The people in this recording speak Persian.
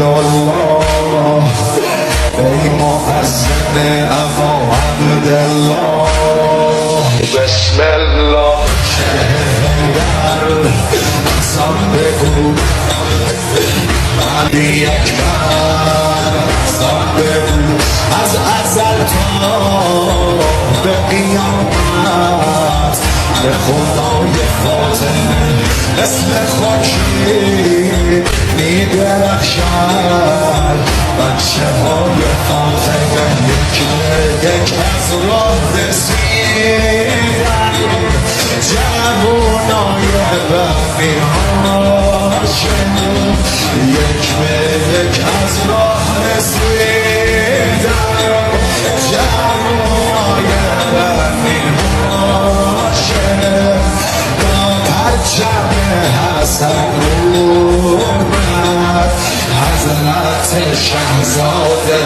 الله ای مؤذن ابا عبدالله بسم الله شهر قسم بگو علی اکبر قسم بگو از ازل تا به قیامت به خدای فاطمه اسم خورشید میدرخشد بچه های فاطمه یک به یک از راه رسیدن جوانای بخمی هاشم یک به یک از راه رسیدن جوانای بخمی هاشم با پرچم حسن حضرت شهزاده